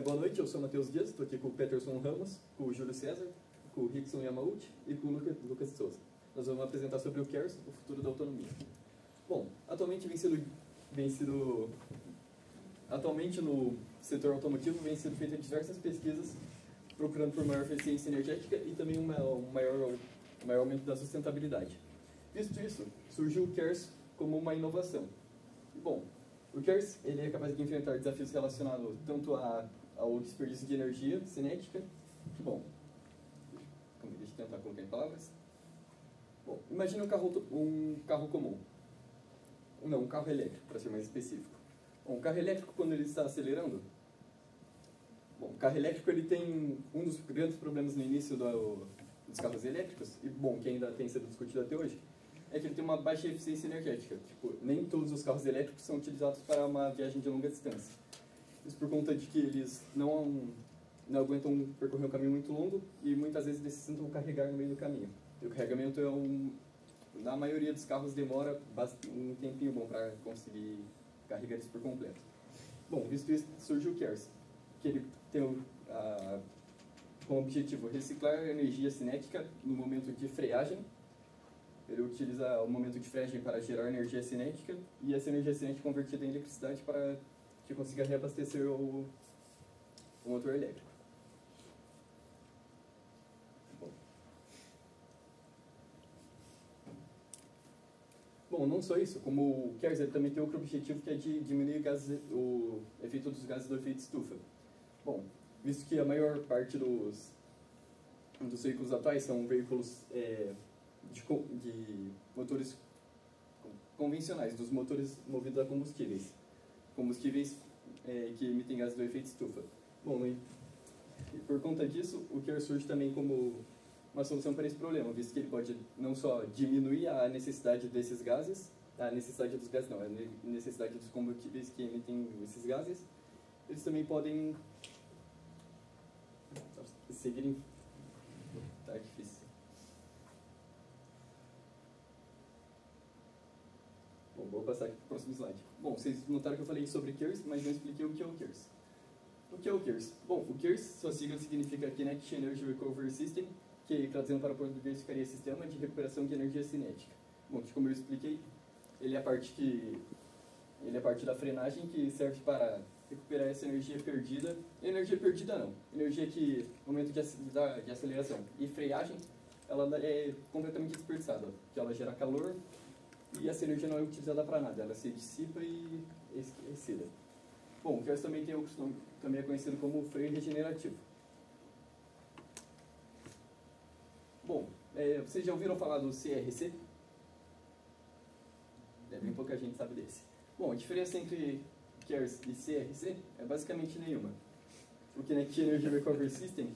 Boa noite, eu sou o Matheus Dias, estou aqui com o Peterson Ramos, com o Júlio César, com o Rickson Yamauchi e com o Lucas de Souza. Nós vamos apresentar sobre o CARES, o futuro da autonomia. Bom, atualmente no setor automotivo vem sendo feitas diversas pesquisas procurando por maior eficiência energética e também um maior aumento da sustentabilidade. Visto isso, surgiu o CARES como uma inovação. Bom, o CARES ele é capaz de enfrentar desafios relacionados tanto ao desperdício de energia cinética. Bom, deixa eu tentar colocar em palavras. Bom, imagine um carro comum. Não, um carro elétrico, para ser mais específico. Bom, um carro elétrico, quando ele está acelerando, o carro elétrico ele tem um dos grandes problemas no início dos carros elétricos, e bom, que ainda tem sido discutido até hoje, é que ele tem uma baixa eficiência energética. Tipo, nem todos os carros elétricos são utilizados para uma viagem de longa distância. Isso por conta de que eles não aguentam percorrer um caminho muito longo e muitas vezes necessitam carregar no meio do caminho. E o carregamento na maioria dos carros demora um tempinho bom para conseguir carregar isso por completo. Bom, visto isso, surgiu o CARES, que ele tem como objetivo reciclar a energia cinética no momento de freagem. Ele utiliza o momento de freagem para gerar energia cinética e essa energia cinética convertida em eletricidade para que consiga reabastecer o motor elétrico. Bom, não só isso, como o CARES ele também tem outro objetivo que é de diminuir o efeito dos gases do efeito estufa. Bom, visto que a maior parte dos veículos atuais são veículos de motores convencionais, dos motores movidos a combustíveis que emitem gases do efeito estufa. Bom, e por conta disso, o CARES surge também como uma solução para esse problema, visto que ele pode não só diminuir a necessidade desses gases, a necessidade dos combustíveis que emitem esses gases, eles também podem seguirem. Tá difícil. Bom, vou passar aqui para o próximo slide. Bom, vocês notaram que eu falei sobre CARES, mas não expliquei o que é o CARES. O que é o CARES? Bom, o CARES, sua sigla significa Kinetic Energy Recovery System, que traduzindo para o português ficaria Sistema de Recuperação de Energia Cinética. Bom, que como eu expliquei, ele é a parte da frenagem que serve para recuperar essa energia perdida. Energia perdida não, energia que no momento de aceleração e freagem, ela é completamente desperdiçada, que ela gera calor e essa energia não é utilizada para nada, ela se dissipa e é esquecida. Bom, o CARES também tem outro nome, também é conhecido como freio regenerativo. Bom, vocês já ouviram falar do CRC? Bem pouca gente sabe desse. Bom, a diferença entre CARES e CRC é basicamente nenhuma. O Kinetic Energy Recovery System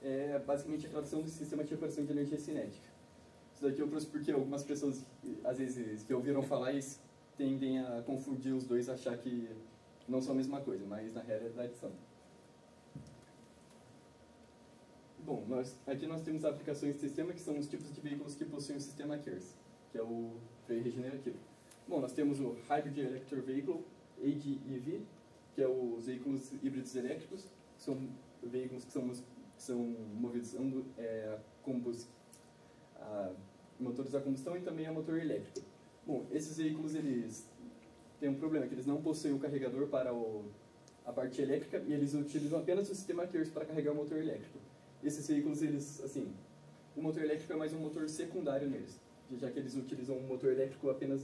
é basicamente a tradução do sistema de recuperação de energia cinética. Isso daqui eu trouxe porque algumas pessoas, às vezes, que ouviram falar isso, tendem a confundir os dois, achar que não são a mesma coisa, mas na realidade são. Bom, aqui nós temos aplicações de sistema, que são os tipos de veículos que possuem o sistema CARES, que é o freio regenerativo. Bom, nós temos o Hybrid Electric Vehicle, HEV, que é os veículos híbridos elétricos, que são veículos que são movidos a motores a combustão e também a motor elétrico. Bom, esses veículos eles têm um problema, que eles não possuem o carregador para a parte elétrica e eles utilizam apenas o sistema CARES para carregar o motor elétrico. Esses veículos, o motor elétrico é mais um motor secundário neles, já que eles utilizam um motor elétrico apenas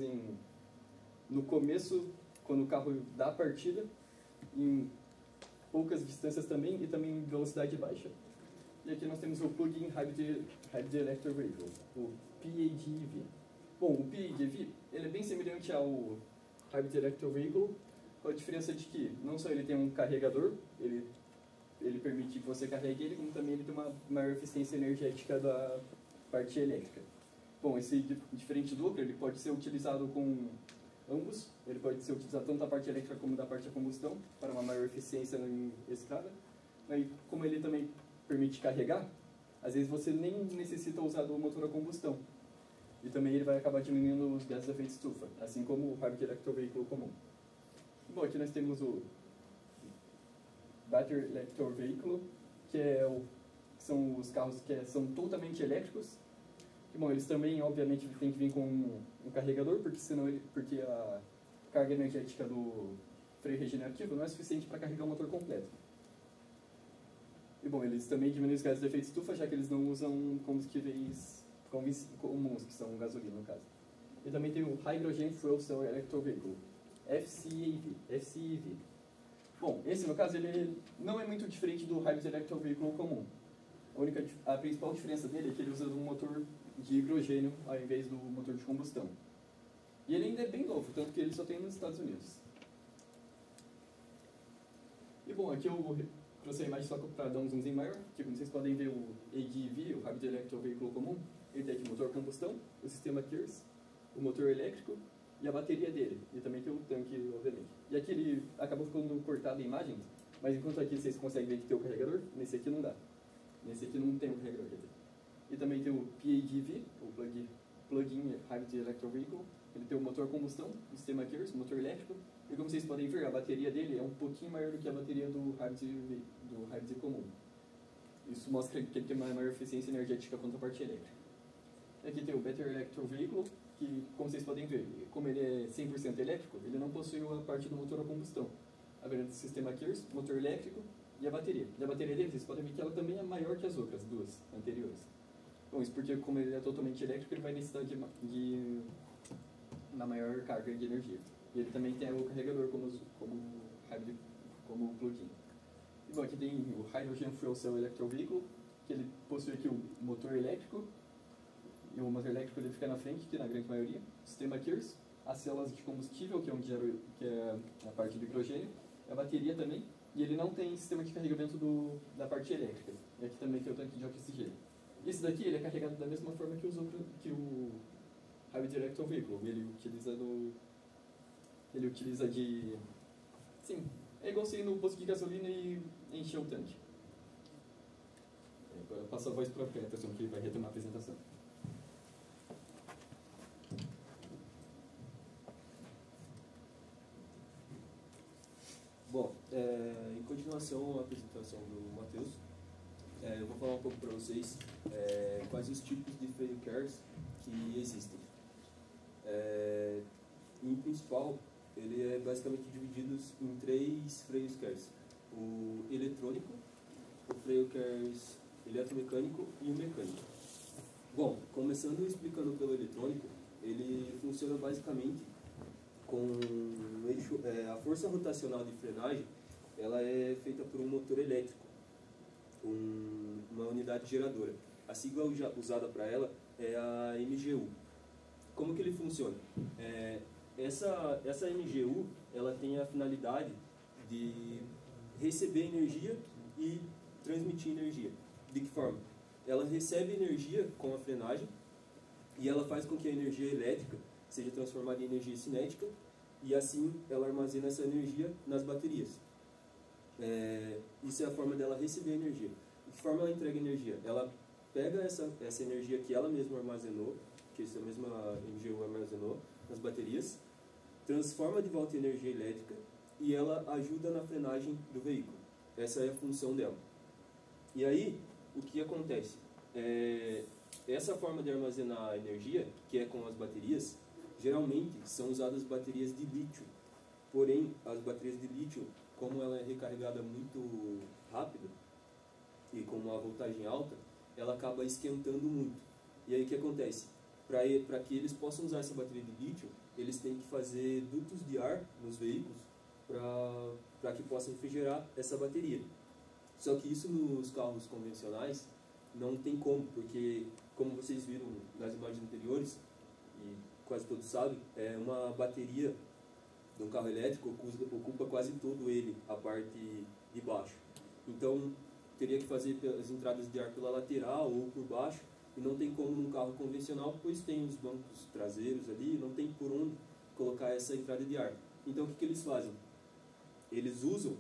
no começo, quando o carro dá a partida, em poucas distâncias também e também em velocidade baixa. E aqui nós temos o Plug-in Hybrid Electric Vehicle, o PHEV. Bom, o PHEV ele é bem semelhante ao Hybrid Electric Vehicle, com a diferença de que não só ele tem um carregador, ele permite que você carregue ele, como também ele tem uma maior eficiência energética da parte elétrica. Bom, esse diferente do outro, ele pode ser utilizado com ambos, ele pode ser utilizado tanto da parte elétrica como da parte a combustão, para uma maior eficiência em escada. E como ele também permite carregar, às vezes você nem necessita usar do motor a combustão. E também ele vai acabar diminuindo os gases de efeito estufa, assim como o Hybrid Electric Vehicle comum. Bom, aqui nós temos Battery Electric Vehicle, que são os carros que são totalmente elétricos. E, bom, eles também, obviamente, têm que vir com um carregador, porque a carga energética do freio regenerativo não é suficiente para carregar o motor completo. E, bom, eles também diminuem os gases de efeito estufa, já que eles não usam combustíveis comuns, que são gasolina, no caso. E também tem o Hydrogen Fuel Cell Electric Vehicle, FCEV. Bom, esse, no caso, ele não é muito diferente do Hybrid Electric Vehicle comum. A principal diferença dele é que ele usa um motor de hidrogênio ao invés do motor de combustão. E ele ainda é bem novo, tanto que ele só tem nos Estados Unidos. E, bom, aqui eu trouxe a imagem só para dar um zoomzinho maior, que como vocês podem ver, o ADV, o Hybrid Electric Vehicle comum, ele tem aqui o motor a combustão, o sistema KIRS, o motor elétrico e a bateria dele. E também tem o tanque, obviamente. E aqui ele acabou ficando cortado a imagem, mas enquanto aqui vocês conseguem ver que tem o carregador, nesse aqui não dá. Nesse aqui não tem o carregador, quer dizer. E também tem o PHEV, o Plug-in Hybrid Electric Vehicle. Ele tem o motor a combustão, o sistema KIRS, o motor elétrico. E como vocês podem ver, a bateria dele é um pouquinho maior do que a bateria do Hybrid comum. Isso mostra que ele tem uma maior eficiência energética quanto à parte elétrica. Aqui tem o Battery Electric Vehicle, que, como vocês podem ver, como ele é 100% elétrico, ele não possui a parte do motor a combustão. Apenas o sistema KIRS, motor elétrico e a bateria. E a bateria dele, vocês podem ver que ela também é maior que as outras duas anteriores. Bom, isso porque, como ele é totalmente elétrico, ele vai necessitar de uma maior carga de energia. E ele também tem o carregador como o plug-in. E, bom, aqui tem o Hydrogen Fuel Cell Electric Vehicle, que ele possui aqui o motor elétrico. E o motor elétrico ele fica na frente, que na grande maioria. O sistema KIRS, as células de combustível, que é a parte do hidrogênio. A bateria também. E ele não tem sistema de carregamento da parte elétrica. E aqui também tem o tanque de oxigênio. Esse daqui ele é carregado da mesma forma que o Hybrid Electric Vehicle. Ele utiliza de... Sim, é igual você ir no posto de gasolina e encher o tanque. Agora eu passo a voz para o Peterson, que vai retomar a apresentação. Bom, em continuação à apresentação do Matheus, eu vou falar um pouco para vocês quais os tipos de freio KIRS que existem. Em principal, ele é basicamente dividido em 3 freios KIRS: o eletrônico, o freio KIRS eletromecânico e o mecânico. Bom, começando explicando pelo eletrônico, ele funciona basicamente com um eixo, a força rotacional de frenagem, ela é feita por um motor elétrico, uma unidade geradora. A sigla usada para ela é a MGU. Como que ele funciona? Essa MGU, ela tem a finalidade de receber energia e transmitir energia. De que forma? Ela recebe energia com a frenagem e ela faz com que a energia elétrica seja transformada em energia cinética e assim ela armazena essa energia nas baterias. Isso é a forma dela receber energia. De que forma ela entrega energia? Ela pega essa energia que ela mesma armazenou, que essa mesma MGU armazenou nas baterias, transforma de volta em energia elétrica e ela ajuda na frenagem do veículo. Essa é a função dela. E aí, o que acontece? Essa forma de armazenar energia, que é com as baterias, geralmente são usadas baterias de lítio. Porém, as baterias de lítio, como ela é recarregada muito rápido e com uma voltagem alta, ela acaba esquentando muito. E aí o que acontece? Para que eles possam usar essa bateria de lítio, eles têm que fazer dutos de ar nos veículos para que possam refrigerar essa bateria. Só que isso nos carros convencionais não tem como, porque, como vocês viram nas imagens anteriores, e quase todos sabem, uma bateria de um carro elétrico ocupa quase todo ele, a parte de baixo. Então, teria que fazer as entradas de ar pela lateral ou por baixo, e não tem como num carro convencional, pois tem os bancos traseiros ali, não tem por onde colocar essa entrada de ar. Então, o que eles fazem? Eles usam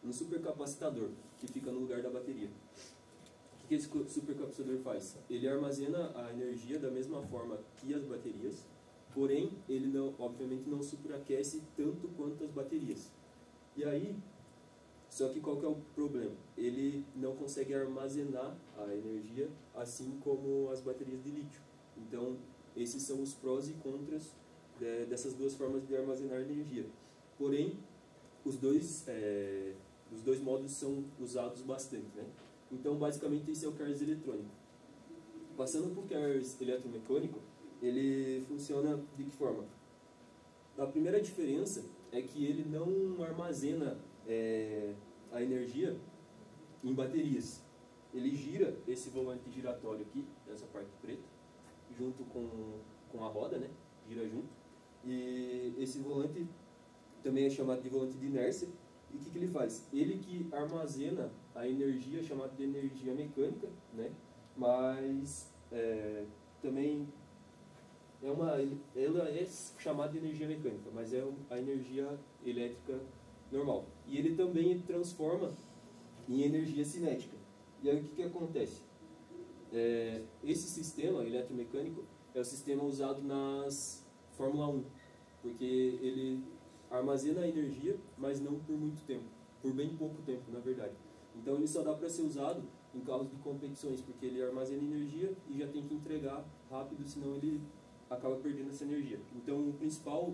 um supercapacitor que fica no lugar da bateria. O que esse supercapsador faz? Ele armazena a energia da mesma forma que as baterias, porém, ele não, obviamente não superaquece tanto quanto as baterias. E aí, só que qual que é o problema? Ele não consegue armazenar a energia assim como as baterias de lítio. Então, esses são os prós e contras dessas duas formas de armazenar energia. Porém, os dois modos são usados bastante, né? Então, basicamente, esse é o KERS eletrônico. Passando para o KERS eletromecânico, ele funciona de que forma? A primeira diferença é que ele não armazena a energia em baterias. Ele gira esse volante giratório aqui, essa parte preta, junto com a roda, né? Gira junto. E esse volante também é chamado de volante de inércia. E o que ele faz? Ele que armazena a energia chamada de energia mecânica, né? Mas também ela é chamada de energia mecânica, mas é a energia elétrica normal. E ele também transforma em energia cinética. E aí o que acontece? Esse sistema eletromecânico é o sistema usado nas Fórmula 1, porque ele armazena a energia, mas não por muito tempo, por bem pouco tempo, na verdade. Então ele só dá para ser usado em carros de competições, porque ele armazena energia e já tem que entregar rápido, senão ele acaba perdendo essa energia. Então o principal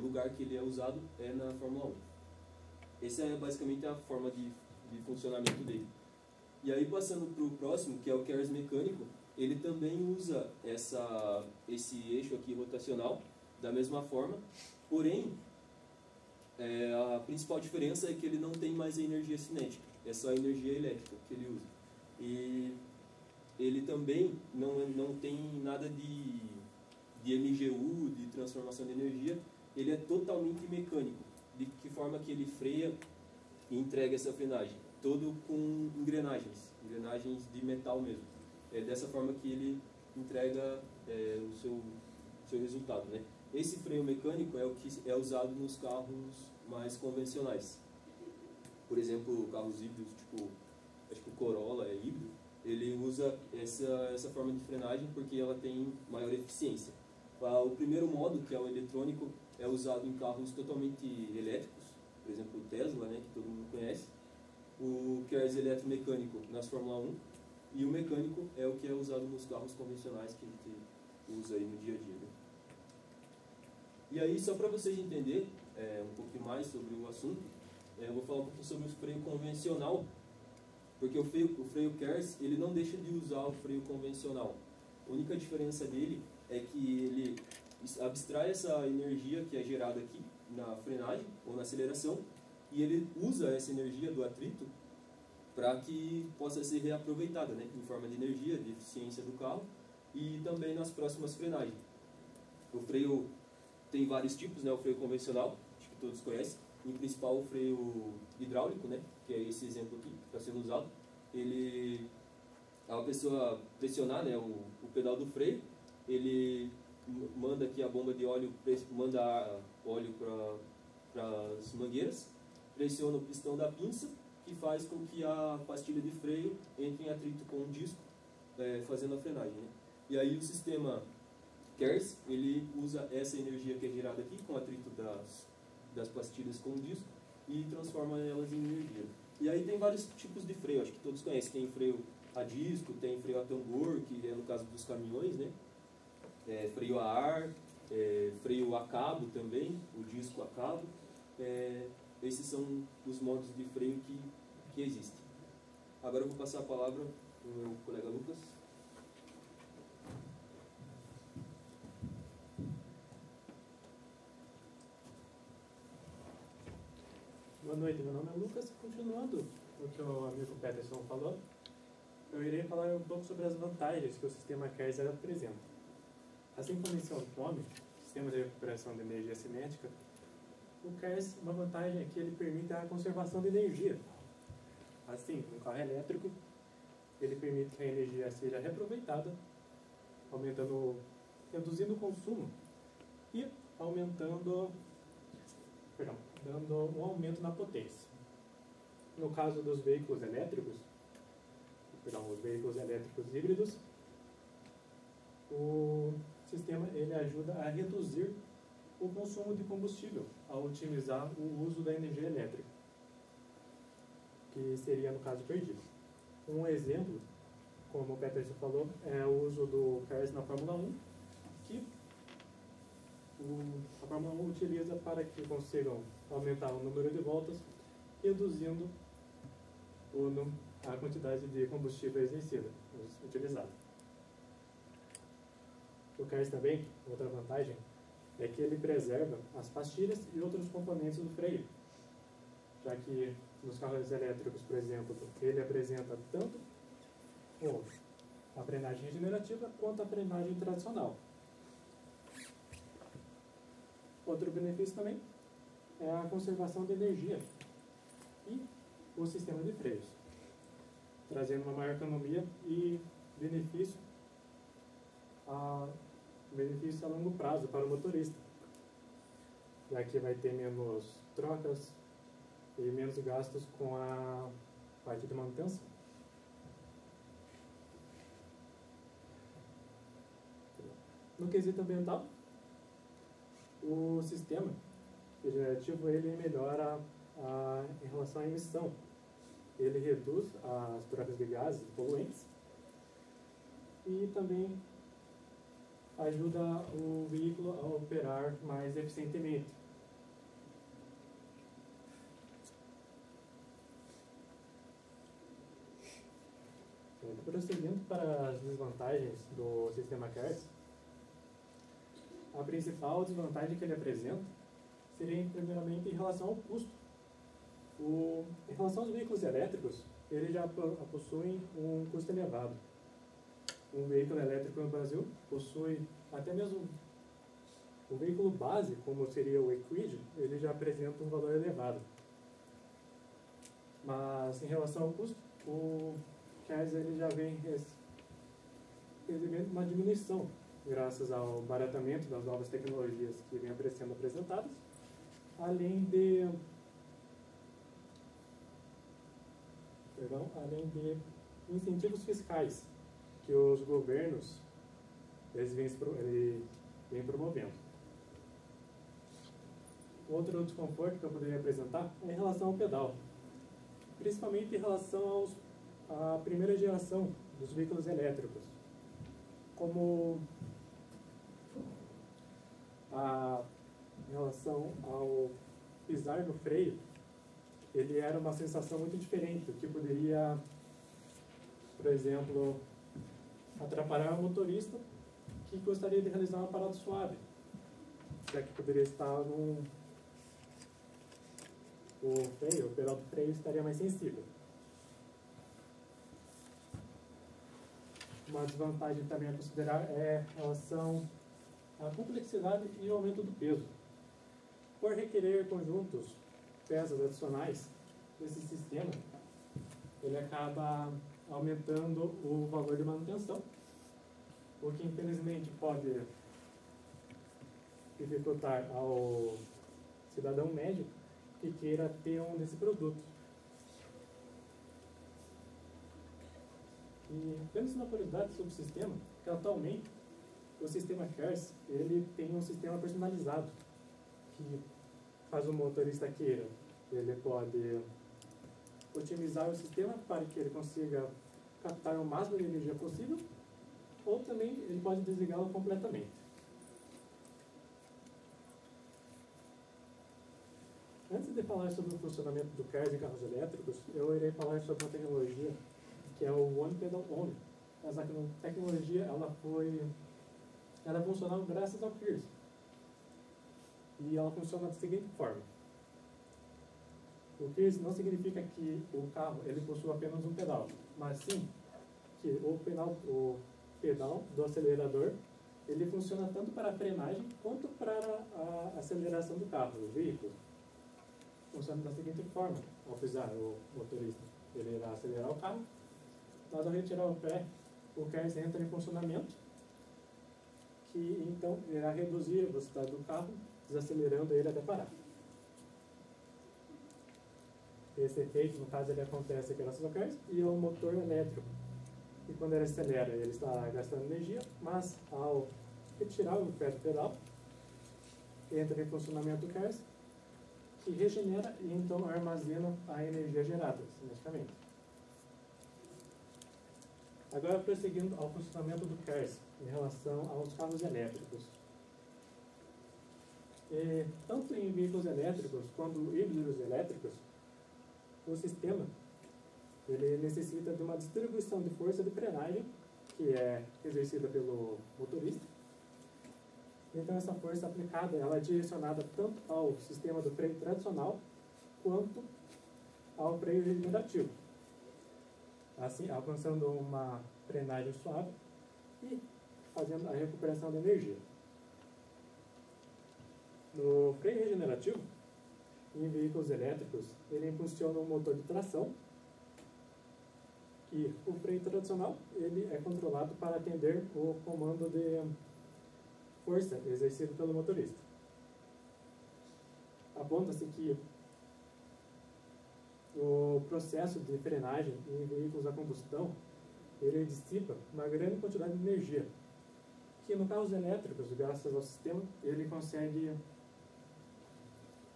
lugar que ele é usado é na Fórmula 1. Essa é basicamente a forma de funcionamento dele. E aí passando para o próximo, que é o KERS mecânico, ele também usa esse eixo aqui rotacional da mesma forma, porém a principal diferença é que ele não tem mais a energia cinética, é só a energia elétrica que ele usa. E ele também não tem nada de MGU, de transformação de energia, ele é totalmente mecânico. De que forma que ele freia e entrega essa frenagem? Todo com engrenagens de metal mesmo. É dessa forma que ele entrega o seu resultado, né? Esse freio mecânico é o que é usado nos carros mais convencionais. Por exemplo, carros híbridos, tipo, acho que o Corolla é híbrido, ele usa essa forma de frenagem porque ela tem maior eficiência. O primeiro modo, que é o eletrônico, é usado em carros totalmente elétricos, por exemplo, o Tesla, né, que todo mundo conhece. O KERS eletromecânico nas Fórmula 1, e o mecânico é o que é usado nos carros convencionais que a gente usa aí no dia a dia, né? E aí, só para vocês entenderem um pouquinho mais sobre o assunto, eu vou falar um pouquinho sobre o freio convencional, porque o freio KERS, ele não deixa de usar o freio convencional. A única diferença dele é que ele abstrai essa energia que é gerada aqui na frenagem ou na aceleração, e ele usa essa energia do atrito para que possa ser reaproveitada, né, em forma de energia, de eficiência do carro, e também nas próximas frenagens. O freio tem vários tipos, né, o freio convencional, acho que todos conhecem, em principal o freio hidráulico, né, que é esse exemplo aqui que está sendo usado. A pessoa pressionar, né, o pedal do freio, ele manda aqui a bomba de óleo, manda óleo para as mangueiras, pressiona o pistão da pinça, que faz com que a pastilha de freio entre em atrito com o disco, fazendo a frenagem, né? E aí o sistema KERS, ele usa essa energia que é gerada aqui, com o atrito das pastilhas com o disco, e transforma elas em energia. E aí tem vários tipos de freio, acho que todos conhecem. Tem freio a disco, tem freio a tambor, que é no caso dos caminhões, né? Freio a ar, freio a cabo também, o disco a cabo. Esses são os modos de freio que existem. Agora eu vou passar a palavra para o meu colega Lucas. Boa noite, meu nome é Lucas. Continuando o que o amigo Peterson falou, eu irei falar um pouco sobre as vantagens que o sistema KERS apresenta. Assim como em seu nome, Sistema de Recuperação de Energia Cinética, o KERS, uma vantagem é que ele permite a conservação de energia. Assim, no carro elétrico, ele permite que a energia seja reaproveitada, reduzindo o consumo e dando um aumento na potência. No caso dos veículos elétricos, veículos elétricos híbridos, o sistema ele ajuda a reduzir o consumo de combustível, ao otimizar o uso da energia elétrica, que seria no caso perdido. Um exemplo, como o Peterson falou, é o uso do CARS na Fórmula 1, que a Fórmula 1 utiliza para que consigam aumentar o número de voltas, reduzindo a quantidade de combustível exercida, utilizada. O CARS também, outra vantagem, é que ele preserva as pastilhas e outros componentes do freio, já que nos carros elétricos, por exemplo, ele apresenta tanto a frenagem regenerativa quanto a frenagem tradicional. Outro benefício também é a conservação de energia e o sistema de freios, trazendo uma maior economia e benefício a longo prazo para o motorista, já que vai ter menos trocas e menos gastos com a parte de manutenção. No quesito ambiental, o sistema regenerativo ele melhora em relação à emissão. Ele reduz as trocas de gases poluentes e também ajuda o veículo a operar mais eficientemente. Prosseguindo para as desvantagens do sistema CARS, a principal desvantagem que ele apresenta seria, primeiramente, em relação ao custo. Em relação aos veículos elétricos, eles já possuem um custo elevado. Um veículo elétrico no Brasil possui, até mesmo o veículo base, como seria o Equid, ele já apresenta um valor elevado. Mas, em relação ao custo, o CARS ele já vem recebendo uma diminuição, graças ao baratamento das novas tecnologias que vêm sendo apresentadas, além de incentivos fiscais que os governos eles vêm promovendo. Outro desconforto que eu poderia apresentar é em relação ao pedal, principalmente em relação à primeira geração dos veículos elétricos, como em relação ao pisar no freio, ele era uma sensação muito diferente, o que poderia, por exemplo, atrapalhar o motorista que gostaria de realizar uma parada suave, já que poderia estar o pedal do freio estaria mais sensível. Uma desvantagem também a considerar é em relação à complexidade e o aumento do peso. Por requerer peças adicionais desse sistema, ele acaba aumentando o valor de manutenção, o que infelizmente pode dificultar ao cidadão médio que queira ter um desse produto. E temos uma curiosidade sobre o sistema, que atualmente o sistema CARS ele tem um sistema personalizado, que faz o motorista queira, ele pode otimizar o sistema para que ele consiga captar o máximo de energia possível, ou também ele pode desligá-lo completamente. Antes de falar sobre o funcionamento do CARS em carros elétricos, eu irei falar sobre uma tecnologia que é o One Pedal Only. Essa tecnologia ela funcionou graças ao CARS. E ela funciona da seguinte forma. O CARS não significa que o carro ele possui apenas um pedal, mas sim que o pedal do acelerador ele funciona tanto para a frenagem quanto para a aceleração do carro, do veículo. Funciona da seguinte forma: ao pisar o motorista, ele irá acelerar o carro, mas ao retirar o pé, o CARS entra em funcionamento, que então irá reduzir a velocidade do carro, desacelerando ele até parar. Esse efeito, no caso, ele acontece graças ao CARS e ao motor elétrico, e quando ele acelera ele está gastando energia, mas ao retirar o pé do pedal, entra em funcionamento o KERS, que regenera e então armazena a energia gerada cineticamente. Agora, prosseguindo ao funcionamento do KERS em relação aos carros elétricos. Tanto em veículos elétricos quanto híbridos elétricos, o sistema ele necessita de uma distribuição de força de frenagem, que é exercida pelo motorista. Então, essa força aplicada ela é direcionada tanto ao sistema do freio tradicional quanto ao freio regenerativo, assim alcançando uma frenagem suave e fazendo a recuperação de energia. No freio regenerativo, em veículos elétricos, ele impulsiona um motor de tração, e o freio tradicional ele é controlado para atender o comando de força exercido pelo motorista. Aponta-se que o processo de frenagem em veículos a combustão ele dissipa uma grande quantidade de energia, que no carros elétricos, graças ao sistema, ele consegue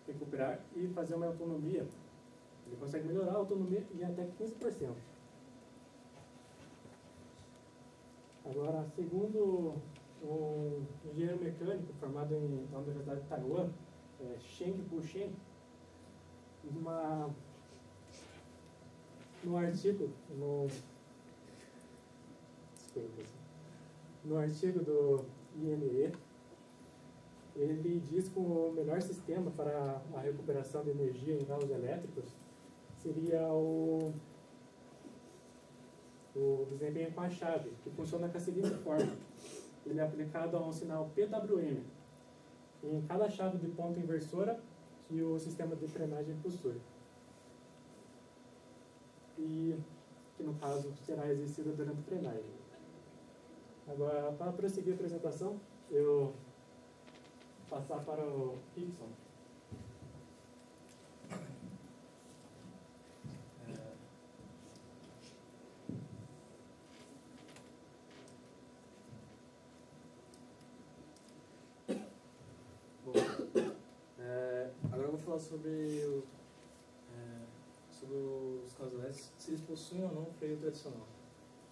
recuperar e fazer uma autonomia. Ele consegue melhorar a autonomia em até 15%. Agora, segundo um engenheiro mecânico formado na Universidade de Taiwan, Sheng Pusheng, no artigo do INE, ele diz que o melhor sistema para a recuperação de energia em carros elétricos seria o desempenho com a chave, que funciona com a seguinte forma. Ele é aplicado a um sinal PWM em cada chave de ponta inversora que o sistema de frenagem possui. E que, no caso, será exercida durante a frenagem. Agora, para prosseguir a apresentação, eu vou passar para o Rickson. Agora eu vou falar sobre os carros elétricos, se eles possuem ou não um freio tradicional.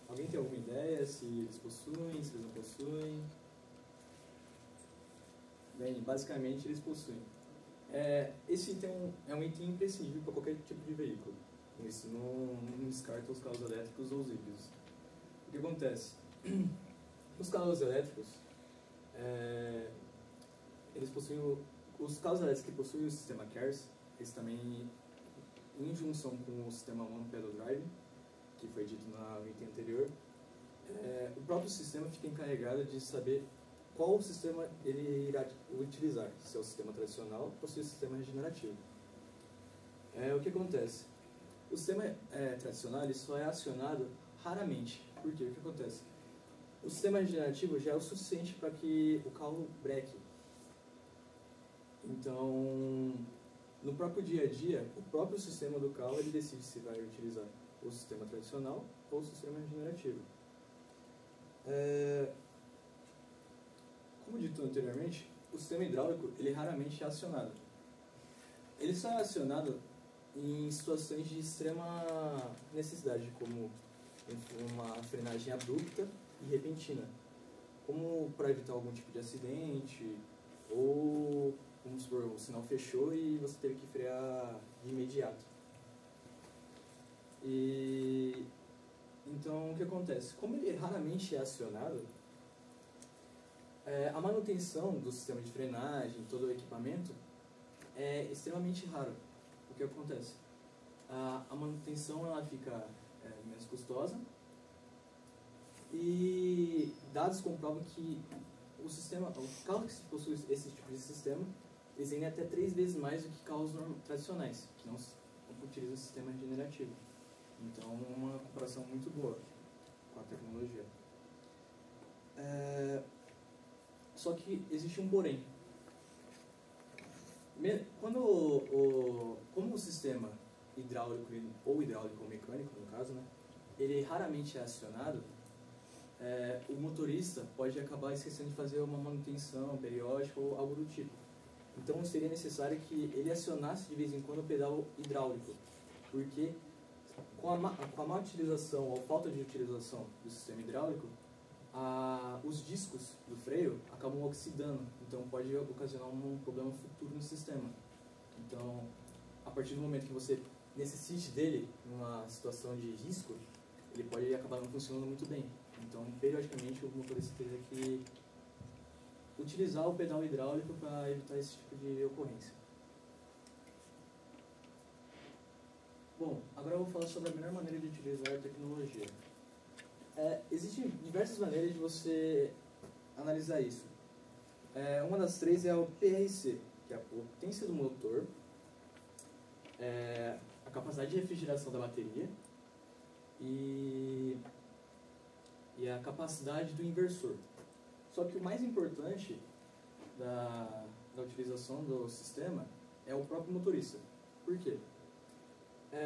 Alguém tem alguma ideia se eles possuem, se eles não possuem? Bem, basicamente eles possuem. Esse item é um item imprescindível para qualquer tipo de veículo. Com isso, não descarta os carros elétricos ou os híbridos. O que acontece? Os carros elétricos, eles possuem os carros elétricos que possuem o sistema KERS, eles também, em junção com o sistema One Pedal Drive, que foi dito no item anterior, o próprio sistema fica encarregado de saber qual sistema ele irá utilizar, se é o sistema tradicional ou se é o sistema regenerativo. O que acontece? O sistema tradicional ele só é acionado raramente. Por quê? O que acontece? O sistema regenerativo já é o suficiente para que o carro breque. Então, no próprio dia a dia, o próprio sistema do carro ele decide se vai utilizar o sistema tradicional ou o sistema regenerativo. Como dito anteriormente, o sistema hidráulico ele raramente é acionado. Ele só é acionado em situações de extrema necessidade, como uma frenagem abrupta e repentina, como para evitar algum tipo de acidente, ou, vamos supor, o sinal fechou e você teve que frear de imediato. Então, o que acontece? Como ele raramente é acionado, a manutenção do sistema de frenagem, todo o equipamento, é extremamente raro. O que acontece? A manutenção ela fica menos custosa e dados comprovam que o carro que possui esse tipo de sistema, eles vendem até 3 vezes mais do que carros tradicionais, que não utilizam o sistema regenerativo. Então, uma comparação muito boa com a tecnologia. Só que existe um porém. Como o sistema hidráulico ou mecânico, no caso, né, ele raramente é acionado, o motorista pode acabar esquecendo de fazer uma manutenção periódica ou algo do tipo. Então seria necessário que ele acionasse de vez em quando o pedal hidráulico, porque com a má utilização ou falta de utilização do sistema hidráulico, os discos do freio acabam oxidando, então pode ocasionar um problema futuro no sistema. Então, a partir do momento que você necessite dele numa situação de risco, ele pode acabar não funcionando muito bem. Então, periodicamente, o motorista teria que utilizar o pedal hidráulico para evitar esse tipo de ocorrência. Bom, agora eu vou falar sobre a melhor maneira de utilizar a tecnologia. Existem diversas maneiras de você analisar isso. Uma das três é o PRC, que é a potência do motor, a capacidade de refrigeração da bateria e a capacidade do inversor. Só que o mais importante da utilização do sistema é o próprio motorista. Por quê?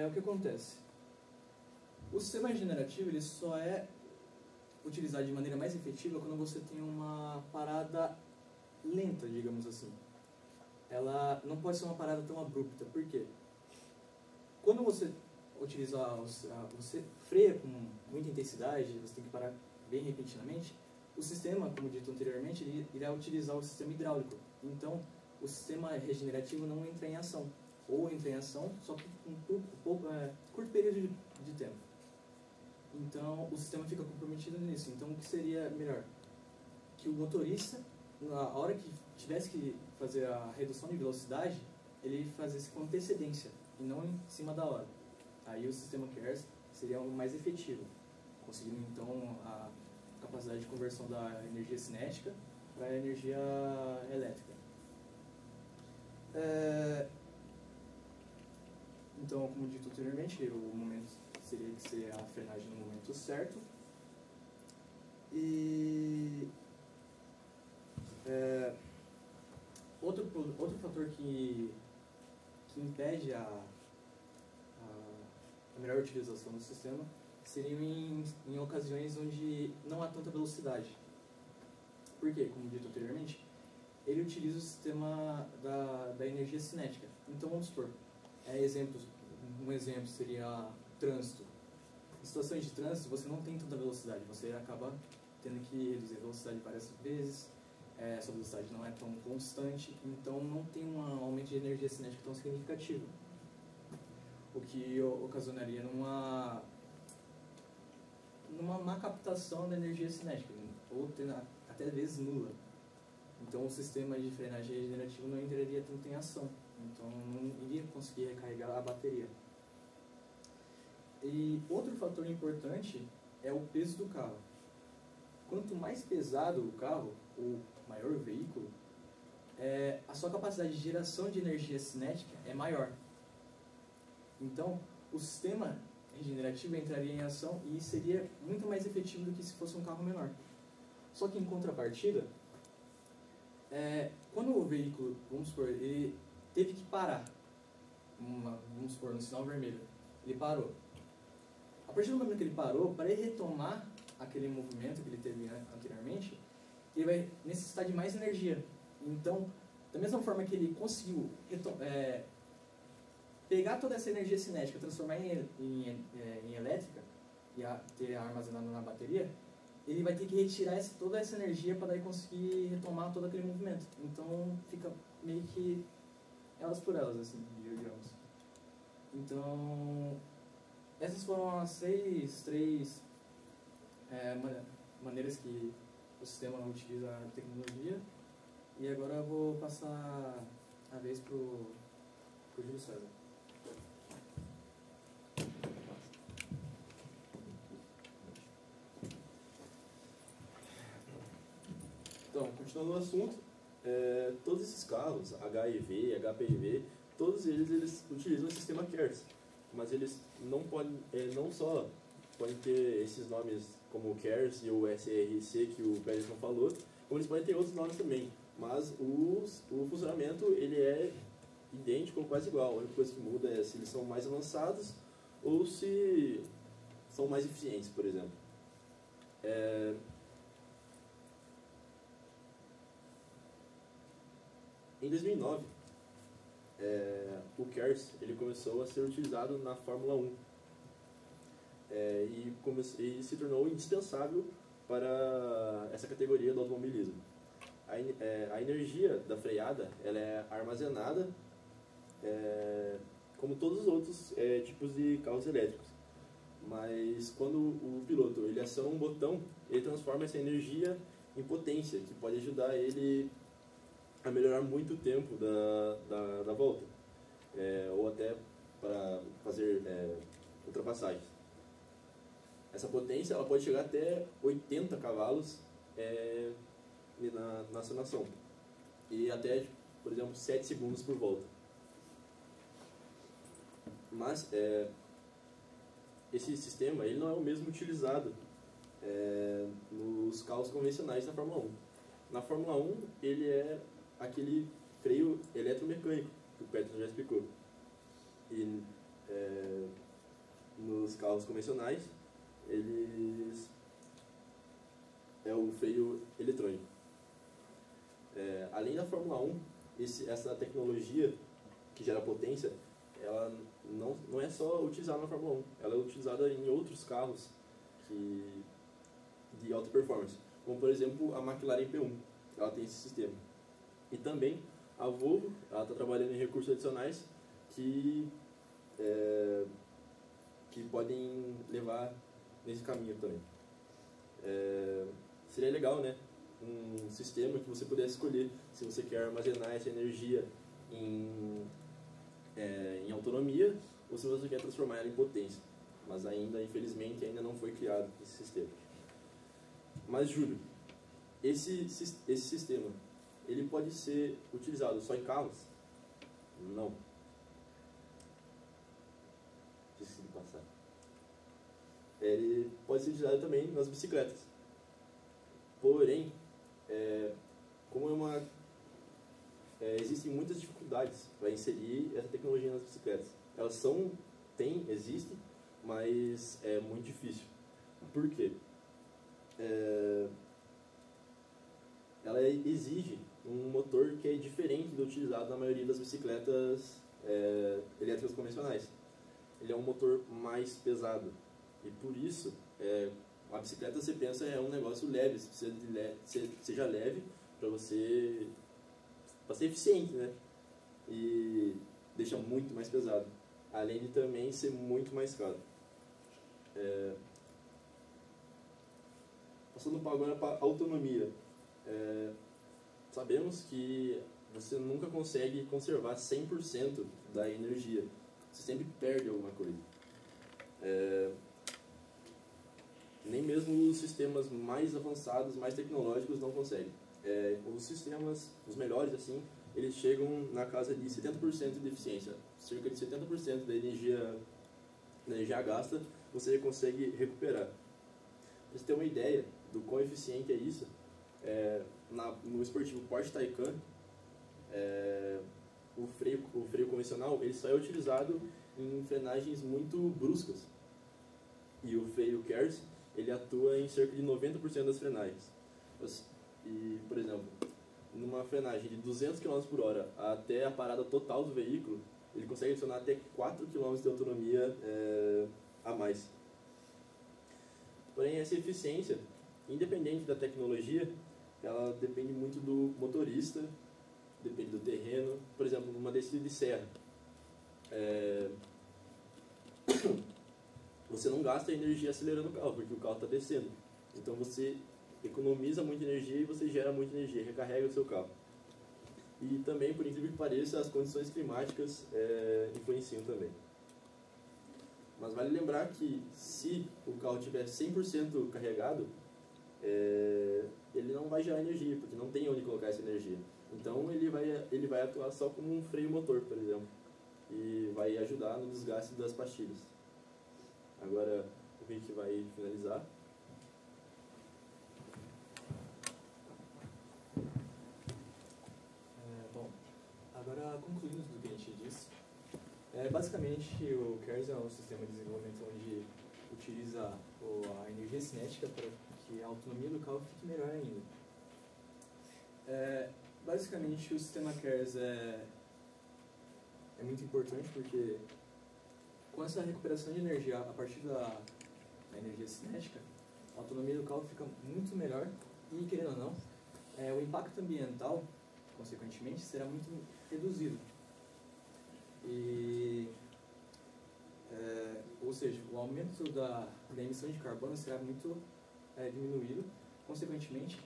O que acontece? O sistema regenerativo ele só é utilizado de maneira mais efetiva quando você tem uma parada lenta, digamos assim. Ela não pode ser uma parada tão abrupta. Por quê? Quando você você freia com muita intensidade, você tem que parar bem repentinamente, o sistema, como dito anteriormente, ele irá utilizar o sistema hidráulico. Então, o sistema regenerativo não entra em ação. Ou entra em ação, só que com curto período de tempo. Então, o sistema fica comprometido nisso. Então, o que seria melhor? Que o motorista, na hora que tivesse que fazer a redução de velocidade, ele fazesse com antecedência, e não em cima da hora. Aí o sistema KERS seria o mais efetivo, conseguindo então a capacidade de conversão da energia cinética para a energia elétrica. Então, como dito anteriormente, o momento seria que ser a frenagem no momento certo. E outro fator que impede a melhor utilização do sistema seriam em ocasiões onde não há tanta velocidade. Por quê? Como dito anteriormente, ele utiliza o sistema da energia cinética. Então, vamos supor, um exemplo seria trânsito. Em situações de trânsito, você não tem tanta velocidade, você acaba tendo que reduzir a velocidade várias vezes, sua velocidade não é tão constante, então não tem um aumento de energia cinética tão significativo, o que ocasionaria numa má captação da energia cinética, ou até vezes nula. Então o sistema de frenagem regenerativo não entraria tanto em ação, então não iria conseguir recarregar a bateria. E outro fator importante é o peso do carro. Quanto mais pesado o carro, ou maior o veículo, a sua capacidade de geração de energia cinética é maior. Então, o sistema regenerativo entraria em ação e seria muito mais efetivo do que se fosse um carro menor. Só que, em contrapartida, quando o veículo, vamos supor, ele teve que parar, vamos supor, no sinal vermelho, ele parou. A partir do momento que ele parou, para ele retomar aquele movimento que ele teve anteriormente, ele vai necessitar de mais energia. Então, da mesma forma que ele conseguiu pegar toda essa energia cinética, transformar em elétrica e ter armazenado na bateria, ele vai ter que retirar toda essa energia para daí conseguir retomar todo aquele movimento. Então, fica meio que elas por elas, assim, digamos. Então, essas foram as três maneiras que o sistema utiliza a tecnologia. E agora eu vou passar a vez para o Júlio César. Então, continuando o assunto, todos esses carros, HEV, HPV, todos eles utilizam o sistema KERS, mas eles não só podem ter esses nomes como o KERS e o SRC que o Peterson falou, como eles podem ter outros nomes também, mas o funcionamento ele é idêntico ou quase igual. A única coisa que muda é se eles são mais avançados ou se são mais eficientes, por exemplo. Em 2009, o KERS ele começou a ser utilizado na Fórmula 1 e se tornou indispensável para essa categoria do automobilismo. A energia da freada ela é armazenada como todos os outros tipos de carros elétricos. Mas quando o piloto ele aciona um botão, ele transforma essa energia em potência, que pode ajudar ele a melhorar muito o tempo da volta, ou até para fazer ultrapassagens. Essa potência ela pode chegar até 80 cavalos na aceleração, e até, por exemplo, 7 segundos por volta. Mas esse sistema ele não é o mesmo utilizado nos carros convencionais da Fórmula 1. Na Fórmula 1, ele é aquele freio eletromecânico que o Peterson já explicou. E nos carros convencionais, eles é o freio eletrônico. Além da Fórmula 1, essa tecnologia que gera potência, ela não é só utilizada na Fórmula 1, ela é utilizada em outros carros de alta performance, como por exemplo a McLaren P1, ela tem esse sistema. E também a Volvo, ela está trabalhando em recursos adicionais que podem levar nesse caminho também. Seria legal, né? Um sistema que você pudesse escolher se você quer armazenar essa energia em autonomia ou se você quer transformar ela em potência. Mas ainda, infelizmente, ainda não foi criado esse sistema. Mas, Júlio, esse sistema, ele pode ser utilizado só em carros? Não. Esqueci de passar. Ele pode ser utilizado também nas bicicletas. Porém, como existem muitas dificuldades para inserir essa tecnologia nas bicicletas. Elas existem, mas é muito difícil. Por quê? Ela exige um motor que é diferente do utilizado na maioria das bicicletas elétricas convencionais. Ele é um motor mais pesado. E por isso, a bicicleta, você pensa, é um negócio leve, você precisa seja leve para ser eficiente, né? E deixa muito mais pesado, além de também ser muito mais caro. Passando agora para a autonomia. Sabemos que você nunca consegue conservar 100% da energia, você sempre perde alguma coisa. Nem mesmo os sistemas mais avançados, mais tecnológicos não conseguem. Os sistemas, os melhores assim, eles chegam na casa de 70% de eficiência. Cerca de 70% da energia gasta, você consegue recuperar. Para você ter uma ideia do quão eficiente é isso, no esportivo Porsche Taycan, o freio convencional ele só é utilizado em frenagens muito bruscas. E o freio KERS ele atua em cerca de 90% das frenagens. E, por exemplo, numa frenagem de 200 km por hora até a parada total do veículo, ele consegue adicionar até 4 km de autonomia a mais. Porém, essa eficiência, independente da tecnologia, ela depende muito do motorista, depende do terreno. Por exemplo, numa descida de serra, você não gasta energia acelerando o carro, porque o carro está descendo. Então você economiza muita energia e você gera muita energia, recarrega o seu carro. E também, por incrível que pareça, as condições climáticas influenciam também. Mas vale lembrar que se o carro estiver 100% carregado, ele não vai gerar energia, porque não tem onde colocar essa energia. Então ele vai atuar só como um freio motor, por exemplo, e vai ajudar no desgaste das pastilhas. Agora o Rick vai finalizar. Bom, agora concluindo tudo que a gente disse, basicamente o KERS é um sistema de desenvolvimento onde utiliza a energia cinética para que a autonomia do carro fique melhor ainda. Basicamente, o sistema CARES é muito importante porque com essa recuperação de energia a partir da energia cinética, a autonomia do carro fica muito melhor e, querendo ou não, o impacto ambiental, consequentemente, será muito reduzido. Ou seja, o aumento da emissão de carbono será muito diminuído, consequentemente,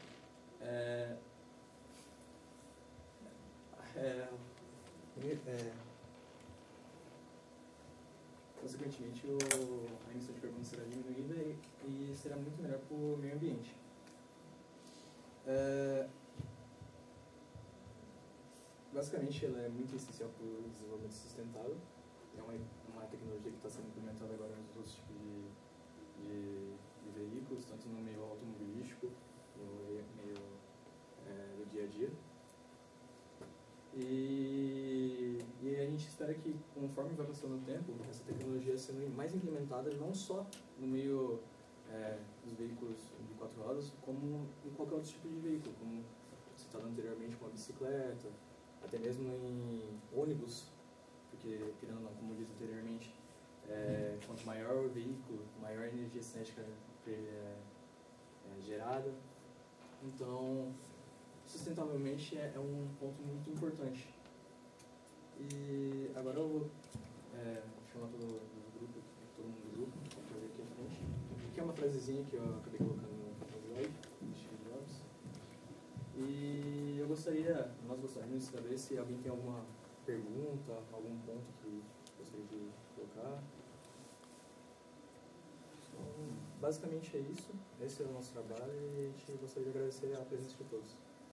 consequentemente a emissão de carbono será diminuída e será muito melhor para o meio ambiente. Basicamente, ela é muito essencial para o desenvolvimento sustentável. É uma tecnologia que está sendo implementada agora nos outros tipos de veículos, tanto no meio automobilístico, no meio do dia a dia. E a gente espera que, conforme vai passando o tempo, essa tecnologia sendo mais implementada não só no meio dos veículos de 4 rodas, como em qualquer outro tipo de veículo, como citado anteriormente, como a bicicleta, até mesmo em ônibus, porque, querendo ou não, como eu disse anteriormente, quanto maior o veículo, maior a energia cinética gerada. Então, sustentavelmente é um ponto muito importante. E agora eu vou chamar todo mundo do grupo para ver aqui à frente. Aqui é uma frasezinha que eu acabei colocando no slide, do Steve Jobs. E nós gostaríamos de saber se alguém tem alguma pergunta, algum ponto que gostaria de colocar. Então, basicamente é isso. Esse é o nosso trabalho e a gente gostaria de agradecer a presença de todos.